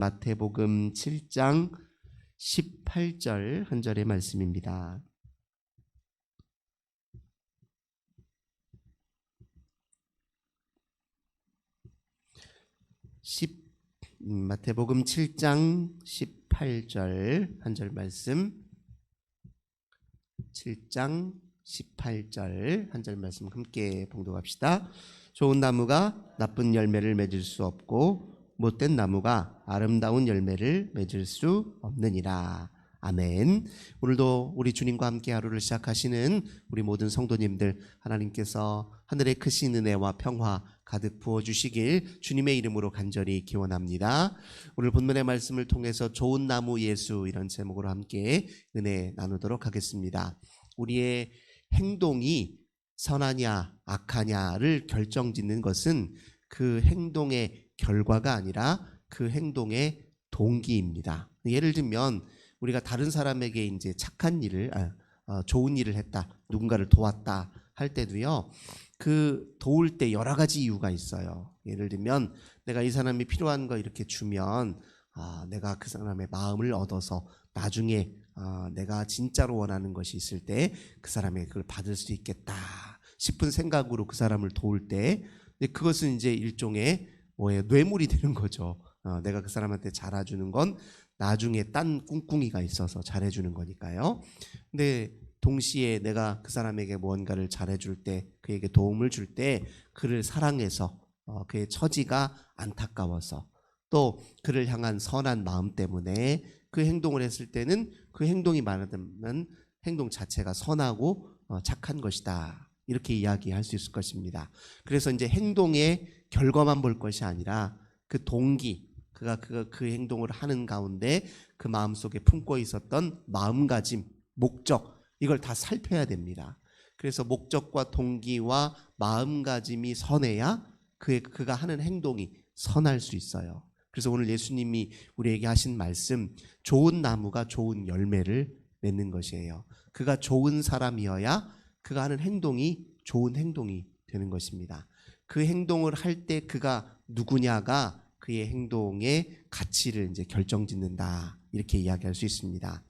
마태복음 7장 18절 한 절의 말씀입니다. 마태복음 7장 18절 한 절 말씀, 7장 18절 한 절 말씀 함께 봉독합시다. 좋은 나무가 나쁜 열매를 맺을 수 없고 못된 나무가 아름다운 열매를 맺을 수 없느니라. 아멘. 오늘도 우리 주님과 함께 하루를 시작하시는 우리 모든 성도님들, 하나님께서 하늘의 크신 은혜와 평화 가득 부어주시길 주님의 이름으로 간절히 기원합니다. 오늘 본문의 말씀을 통해서 좋은 나무 예수, 이런 제목으로 함께 은혜 나누도록 하겠습니다. 우리의 행동이 선하냐 악하냐를 결정짓는 것은 그 행동의 결과가 아니라 그 행동의 동기입니다. 예를 들면 우리가 다른 사람에게 이제 착한 일을, 좋은 일을 했다, 누군가를 도왔다 할 때도요, 그 도울 때 여러 가지 이유가 있어요. 예를 들면 내가 이 사람이 필요한 거 이렇게 주면 내가 그 사람의 마음을 얻어서 나중에 내가 진짜로 원하는 것이 있을 때 그 사람이 그걸 받을 수 있겠다 싶은 생각으로 그 사람을 도울 때, 그것은 이제 일종의 뇌물이 되는 거죠. 내가 그 사람한테 잘해주는 건 나중에 딴 꿍꿍이가 있어서 잘해주는 거니까요. 근데 동시에 내가 그 사람에게 무언가를 잘해줄 때, 그에게 도움을 줄 때 그를 사랑해서, 그의 처지가 안타까워서, 또 그를 향한 선한 마음 때문에 그 행동을 했을 때는 그 행동이 말하자면 행동 자체가 선하고 착한 것이다, 이렇게 이야기할 수 있을 것입니다. 그래서 이제 행동의 결과만 볼 것이 아니라 그 동기, 그가 그 행동을 하는 가운데 그 마음속에 품고 있었던 마음가짐, 목적, 이걸 다 살펴야 됩니다. 그래서 목적과 동기와 마음가짐이 선해야 그가 하는 행동이 선할 수 있어요. 그래서 오늘 예수님이 우리에게 하신 말씀, 좋은 나무가 좋은 열매를 맺는 것이에요. 그가 좋은 사람이어야 그가 하는 행동이 좋은 행동이 되는 것입니다. 그 행동을 할 때 그가 누구냐가 그의 행동의 가치를 이제 결정짓는다, 이렇게 이야기할 수 있습니다.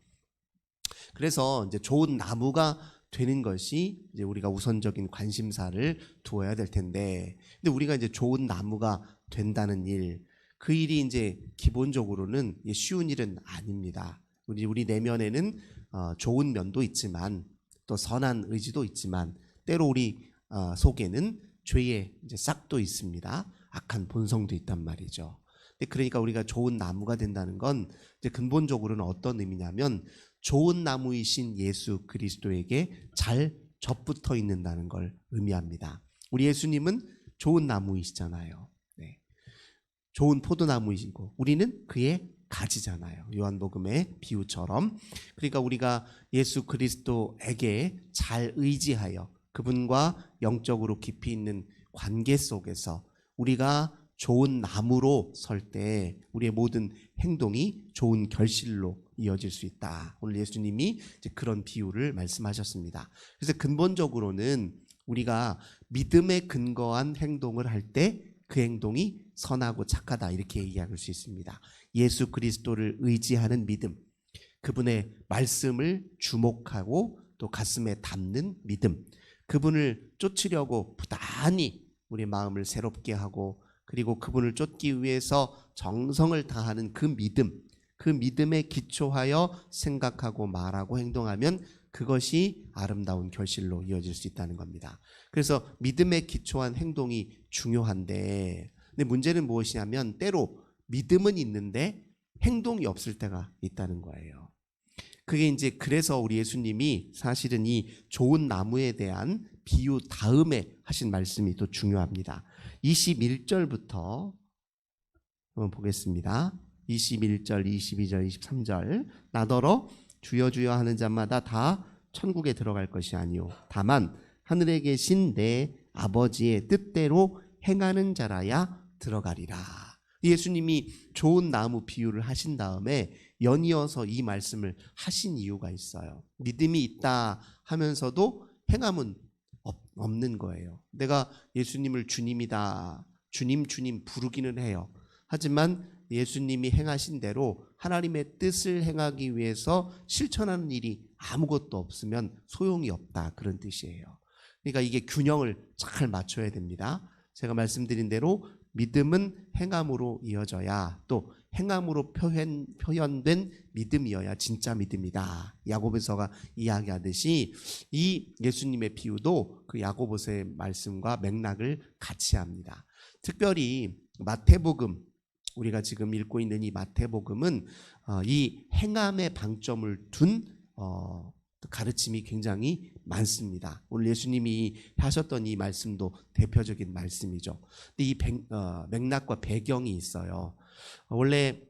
그래서 이제 좋은 나무가 되는 것이 이제 우리가 우선적인 관심사를 두어야 될 텐데, 근데 우리가 이제 좋은 나무가 된다는 일, 그 일이 이제 기본적으로는 쉬운 일은 아닙니다. 우리 내면에는 좋은 면도 있지만 또 선한 의지도 있지만 때로 우리 속에는 죄의 이제 싹도 있습니다. 악한 본성도 있단 말이죠. 그러니까 우리가 좋은 나무가 된다는 건 이제 근본적으로는 어떤 의미냐면 좋은 나무이신 예수 그리스도에게 잘 접붙어 있는다는 걸 의미합니다. 우리 예수님은 좋은 나무이시잖아요. 네. 좋은 포도나무이시고 우리는 그의 가지잖아요. 요한복음의 비유처럼. 그러니까 우리가 예수 그리스도에게 잘 의지하여 그분과 영적으로 깊이 있는 관계 속에서 우리가 좋은 나무로 설 때 우리의 모든 행동이 좋은 결실로 이어질 수 있다. 오늘 예수님이 이제 그런 비유를 말씀하셨습니다. 그래서 근본적으로는 우리가 믿음에 근거한 행동을 할 때 그 행동이 선하고 착하다, 이렇게 이야기할 수 있습니다. 예수 그리스도를 의지하는 믿음, 그분의 말씀을 주목하고 또 가슴에 담는 믿음, 그분을 쫓으려고 부단히 우리 마음을 새롭게 하고 그리고 그분을 쫓기 위해서 정성을 다하는 그 믿음, 그 믿음에 기초하여 생각하고 말하고 행동하면 그것이 아름다운 결실로 이어질 수 있다는 겁니다. 그래서 믿음에 기초한 행동이 중요한데, 근데 문제는 무엇이냐면 때로 믿음은 있는데 행동이 없을 때가 있다는 거예요. 그게 이제 그래서 우리 예수님이 사실은 이 좋은 나무에 대한 비유 다음에 하신 말씀이 또 중요합니다. 21절부터 한번 보겠습니다. 21절, 22절, 23절. 나더러 주여 주여 하는 자마다 다 천국에 들어갈 것이 아니요 다만 하늘에 계신 내 아버지의 뜻대로 행하는 자라야 들어가리라. 예수님이 좋은 나무 비유를 하신 다음에 연이어서 이 말씀을 하신 이유가 있어요. 믿음이 있다 하면서도 행함은 없는 거예요. 내가 예수님을 주님이다, 주님 부르기는 해요. 하지만 예수님이 행하신 대로 하나님의 뜻을 행하기 위해서 실천하는 일이 아무것도 없으면 소용이 없다, 그런 뜻이에요. 그러니까 이게 균형을 잘 맞춰야 됩니다. 제가 말씀드린 대로 믿음은 행함으로 이어져야, 또 행함으로 표현된 믿음이어야 진짜 믿음이다. 야고보서가 이야기하듯이 이 예수님의 비유도 그 야고보서의 말씀과 맥락을 같이 합니다. 특별히 마태복음, 우리가 지금 읽고 있는 이 마태복음은 이 행함에 방점을 둔 가르침이 굉장히 많습니다. 오늘 예수님이 하셨던 이 말씀도 대표적인 말씀이죠. 근데 이 맥락과 배경이 있어요. 원래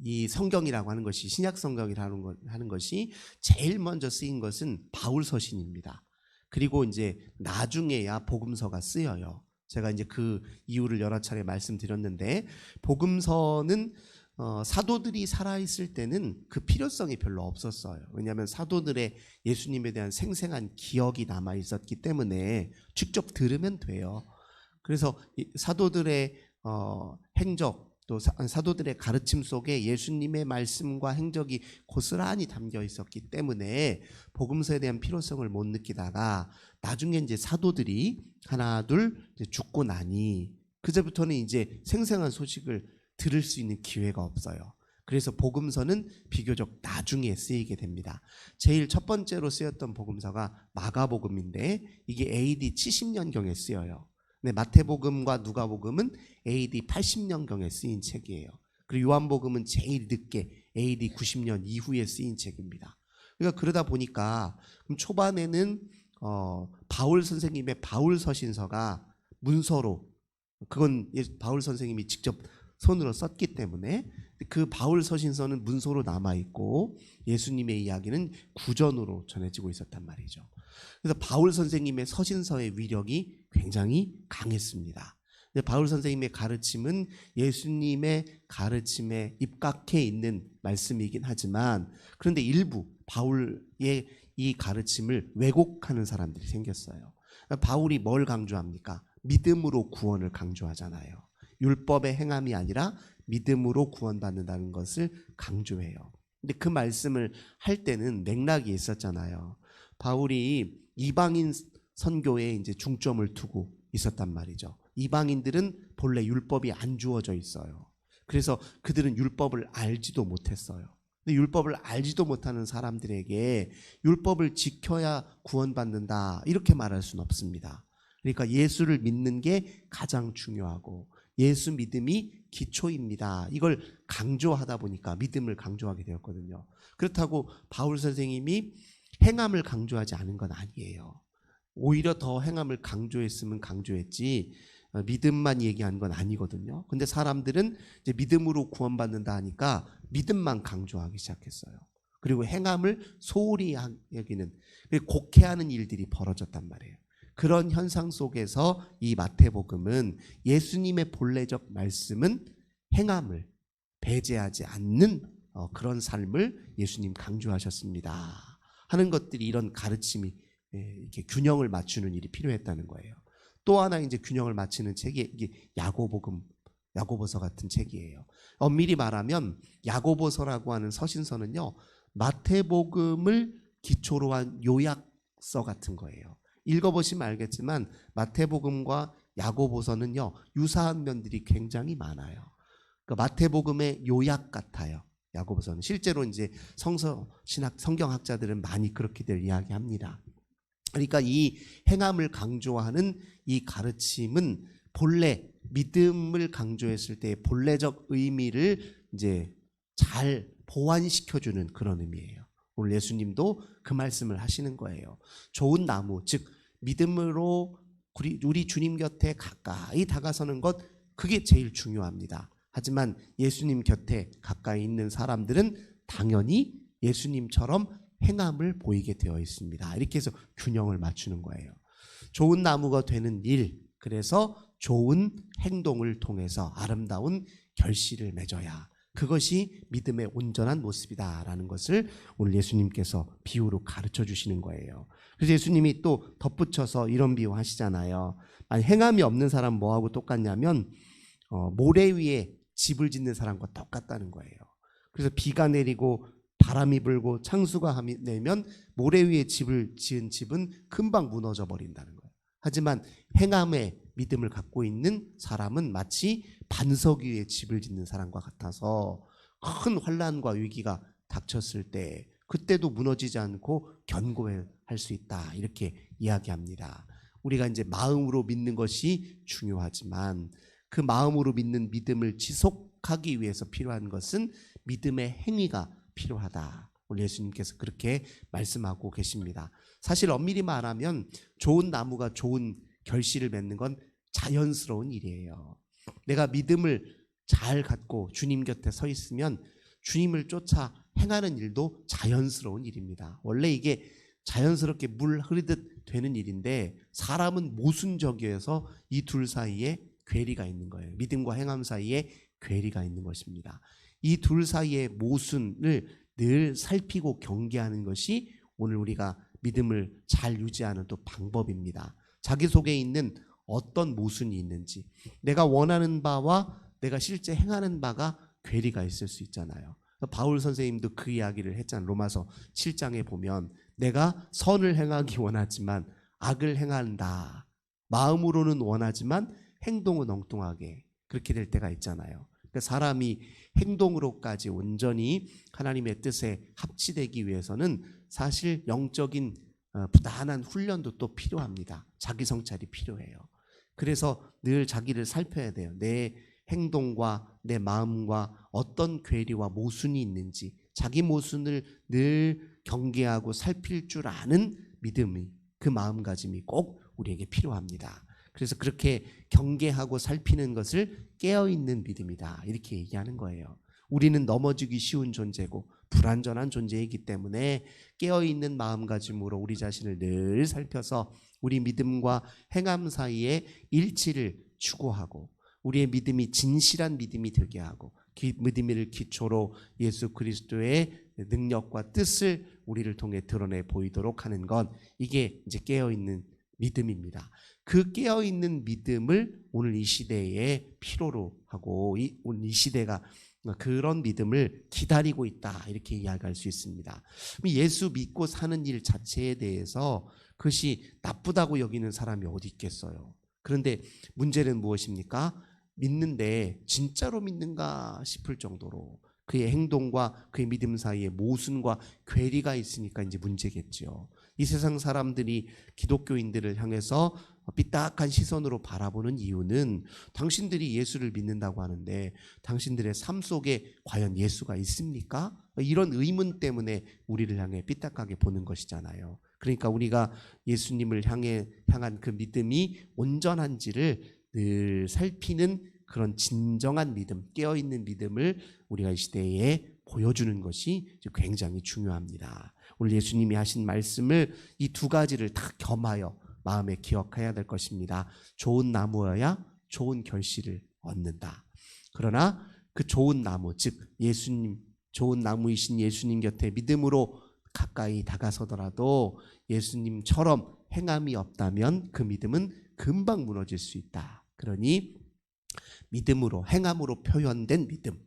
이 성경이라고 하는 것이, 신약 성경이라고 하는 것이 제일 먼저 쓰인 것은 바울 서신입니다. 그리고 이제 나중에야 복음서가 쓰여요. 제가 이제 그 이유를 여러 차례 말씀드렸는데, 복음서는 사도들이 살아있을 때는 그 필요성이 별로 없었어요. 왜냐하면 사도들의 예수님에 대한 생생한 기억이 남아 있었기 때문에 직접 들으면 돼요. 그래서 사도들의 행적, 또 사도들의 가르침 속에 예수님의 말씀과 행적이 고스란히 담겨 있었기 때문에 복음서에 대한 필요성을 못 느끼다가, 나중에 이제 사도들이 하나 둘 죽고 나니 그제부터는 이제 생생한 소식을 들을 수 있는 기회가 없어요. 그래서 복음서는 비교적 나중에 쓰이게 됩니다. 제일 첫 번째로 쓰였던 복음서가 마가복음인데, 이게 AD 70년경에 쓰여요. 근데 마태복음과 누가복음은 AD 80년경에 쓰인 책이에요. 그리고 요한복음은 제일 늦게 AD 90년 이후에 쓰인 책입니다. 그러니까 그러다 보니까 초반에는 바울 선생님의 바울 서신서가 문서로, 그건 바울 선생님이 직접 손으로 썼기 때문에 그 바울 서신서는 문서로 남아있고 예수님의 이야기는 구전으로 전해지고 있었단 말이죠. 그래서 바울 선생님의 서신서의 위력이 굉장히 강했습니다. 바울 선생님의 가르침은 예수님의 가르침에 입각해 있는 말씀이긴 하지만, 그런데 일부 바울의 이 가르침을 왜곡하는 사람들이 생겼어요. 바울이 뭘 강조합니까? 믿음으로 구원을 강조하잖아요. 율법의 행함이 아니라 믿음으로 구원받는다는 것을 강조해요. 근데 그 말씀을 할 때는 맥락이 있었잖아요. 바울이 이방인 선교에 이제 중점을 두고 있었단 말이죠. 이방인들은 본래 율법이 안 주어져 있어요. 그래서 그들은 율법을 알지도 못했어요. 근데 율법을 알지도 못하는 사람들에게 율법을 지켜야 구원받는다, 이렇게 말할 수는 없습니다. 그러니까 예수를 믿는 게 가장 중요하고 예수 믿음이 기초입니다. 이걸 강조하다 보니까 믿음을 강조하게 되었거든요. 그렇다고 바울 선생님이 행함을 강조하지 않은 건 아니에요. 오히려 더 행함을 강조했으면 강조했지 믿음만 얘기한 건 아니거든요. 근데 사람들은 이제 믿음으로 구원받는다 하니까 믿음만 강조하기 시작했어요. 그리고 행함을 소홀히 여기는, 곡해하는 일들이 벌어졌단 말이에요. 그런 현상 속에서 이 마태복음은 예수님의 본래적 말씀은 행함을 배제하지 않는 그런 삶을 예수님 강조하셨습니다 하는 것들이, 이런 가르침이 이렇게 균형을 맞추는 일이 필요했다는 거예요. 또 하나 이제 균형을 맞추는 책이 이게 야고보서 같은 책이에요. 엄밀히 말하면 야고보서라고 하는 서신서는요, 마태복음을 기초로 한 요약서 같은 거예요. 읽어보시면 알겠지만 마태복음과 야고보서는요, 유사한 면들이 굉장히 많아요. 그러니까 마태복음의 요약 같아요. 야고보서는 실제로 이제 성경학자들은 많이 그렇게들 이야기합니다. 그러니까 이 행함을 강조하는 이 가르침은 본래 믿음을 강조했을 때 본래적 의미를 이제 잘 보완시켜주는 그런 의미예요. 오늘 예수님도 그 말씀을 하시는 거예요. 좋은 나무, 즉 믿음으로 우리 주님 곁에 가까이 다가서는 것, 그게 제일 중요합니다. 하지만 예수님 곁에 가까이 있는 사람들은 당연히 예수님처럼 행함을 보이게 되어 있습니다. 이렇게 해서 균형을 맞추는 거예요. 좋은 나무가 되는 일, 그래서 좋은 행동을 통해서 아름다운 결실을 맺어야, 그것이 믿음의 온전한 모습이다라는 것을 오늘 예수님께서 비유로 가르쳐 주시는 거예요. 그래서 예수님이 또 덧붙여서 이런 비유 하시잖아요. 아니, 행함이 없는 사람 뭐하고 똑같냐면 모래 위에 집을 짓는 사람과 똑같다는 거예요. 그래서 비가 내리고 바람이 불고 창수가 내면 모래 위에 집을 지은 집은 금방 무너져 버린다는 거예요. 하지만 행함의 믿음을 갖고 있는 사람은 마치 반석 위에 집을 짓는 사람과 같아서 큰 환난과 위기가 닥쳤을 때 그때도 무너지지 않고 견고할 수 있다, 이렇게 이야기합니다. 우리가 이제 마음으로 믿는 것이 중요하지만 그 마음으로 믿는 믿음을 지속하기 위해서 필요한 것은 믿음의 행위가 필요하다. 오늘 예수님께서 그렇게 말씀하고 계십니다. 사실 엄밀히 말하면 좋은 나무가 좋은 결실을 맺는 건 자연스러운 일이에요. 내가 믿음을 잘 갖고 주님 곁에 서 있으면 주님을 쫓아 행하는 일도 자연스러운 일입니다. 원래 이게 자연스럽게 물 흐르듯 되는 일인데 사람은 모순적이어서 이 둘 사이에 괴리가 있는 거예요. 믿음과 행함 사이에 괴리가 있는 것입니다. 이 둘 사이의 모순을 늘 살피고 경계하는 것이 오늘 우리가 믿음을 잘 유지하는 또 방법입니다. 자기 속에 있는 어떤 모순이 있는지, 내가 원하는 바와 내가 실제 행하는 바가 괴리가 있을 수 있잖아요. 바울 선생님도 그 이야기를 했잖아요. 로마서 7장에 보면 내가 선을 행하기 원하지만 악을 행한다. 마음으로는 원하지만 행동은 엉뚱하게, 그렇게 될 때가 있잖아요. 그러니까 사람이 행동으로까지 온전히 하나님의 뜻에 합치되기 위해서는 사실 영적인 부단한 훈련도 또 필요합니다. 자기 성찰이 필요해요. 그래서 늘 자기를 살펴야 돼요. 내 행동과 내 마음과 어떤 괴리와 모순이 있는지, 자기 모순을 늘 경계하고 살필 줄 아는 믿음이, 그 마음가짐이 꼭 우리에게 필요합니다. 그래서 그렇게 경계하고 살피는 것을 깨어있는 믿음이다, 이렇게 얘기하는 거예요. 우리는 넘어지기 쉬운 존재고 불완전한 존재이기 때문에 깨어있는 마음가짐으로 우리 자신을 늘 살펴서 우리 믿음과 행함 사이에 일치를 추구하고 우리의 믿음이 진실한 믿음이 되게 하고 믿음을 기초로 예수 그리스도의 능력과 뜻을 우리를 통해 드러내 보이도록 하는 건, 이게 이제 깨어있는 믿음입니다. 그 깨어있는 믿음을 오늘 이 시대에 필요로 하고 오늘 이 시대가 그런 믿음을 기다리고 있다, 이렇게 이야기할 수 있습니다. 예수 믿고 사는 일 자체에 대해서 그것이 나쁘다고 여기는 사람이 어디 있겠어요. 그런데 문제는 무엇입니까? 믿는데 진짜로 믿는가 싶을 정도로 그의 행동과 그의 믿음 사이에 모순과 괴리가 있으니까 이제 문제겠죠. 이 세상 사람들이 기독교인들을 향해서 삐딱한 시선으로 바라보는 이유는 당신들이 예수를 믿는다고 하는데 당신들의 삶 속에 과연 예수가 있습니까? 이런 의문 때문에 우리를 향해 삐딱하게 보는 것이잖아요. 그러니까 우리가 예수님을 향한 그 믿음이 온전한지를 늘 살피는 그런 진정한 믿음, 깨어있는 믿음을 우리가 이 시대에 보여주는 것이 굉장히 중요합니다. 오늘 예수님이 하신 말씀을 이 두 가지를 다 겸하여 마음에 기억해야 될 것입니다. 좋은 나무여야 좋은 결실을 얻는다. 그러나 그 좋은 나무, 즉 예수님, 좋은 나무이신 예수님 곁에 믿음으로 가까이 다가서더라도 예수님처럼 행함이 없다면 그 믿음은 금방 무너질 수 있다. 그러니 믿음으로, 행함으로 표현된 믿음,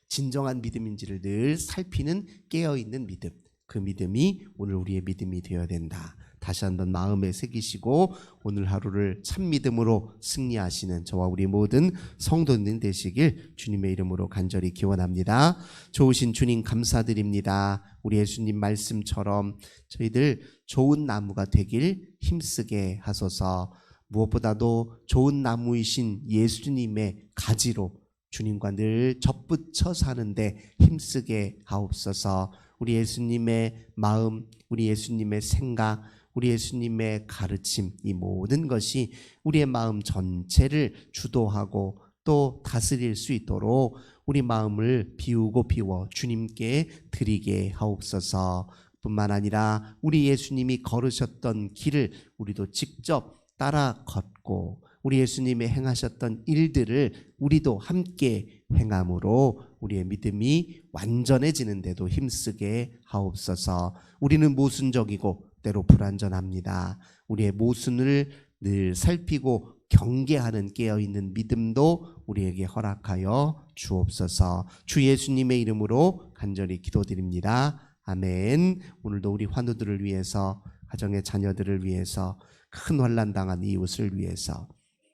진정한 믿음인지를 늘 살피는 깨어있는 믿음, 그 믿음이 오늘 우리의 믿음이 되어야 된다. 다시 한번 마음에 새기시고 오늘 하루를 참 믿음으로 승리하시는 저와 우리 모든 성도님 되시길 주님의 이름으로 간절히 기원합니다. 좋으신 주님 감사드립니다. 우리 예수님 말씀처럼 저희들 좋은 나무가 되길 힘쓰게 하소서. 무엇보다도 좋은 나무이신 예수님의 가지로 주님과 늘 접붙여 사는데 힘쓰게 하옵소서. 우리 예수님의 마음, 우리 예수님의 생각, 우리 예수님의 가르침, 이 모든 것이 우리의 마음 전체를 주도하고 또 다스릴 수 있도록 우리 마음을 비우고 비워 주님께 드리게 하옵소서. 뿐만 아니라 우리 예수님이 걸으셨던 길을 우리도 직접 따라 걷고 우리 예수님이 행하셨던 일들을 우리도 함께 행함으로 우리의 믿음이 완전해지는 데도 힘쓰게 하옵소서. 우리는 모순적이고 때로 불완전합니다. 우리의 모순을 늘 살피고 경계하는 깨어있는 믿음도 우리에게 허락하여 주옵소서. 주 예수님의 이름으로 간절히 기도드립니다. 아멘. 오늘도 우리 환우들을 위해서, 가정의 자녀들을 위해서, 큰 환난 당한 이웃을 위해서,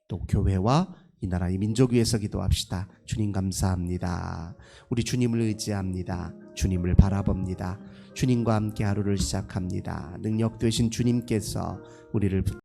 또 교회와 이 나라의 민족 위해서 기도합시다. 주님 감사합니다. 우리 주님을 의지합니다. 주님을 바라봅니다. 주님과 함께 하루를 시작합니다. 능력 되신 주님께서 우리를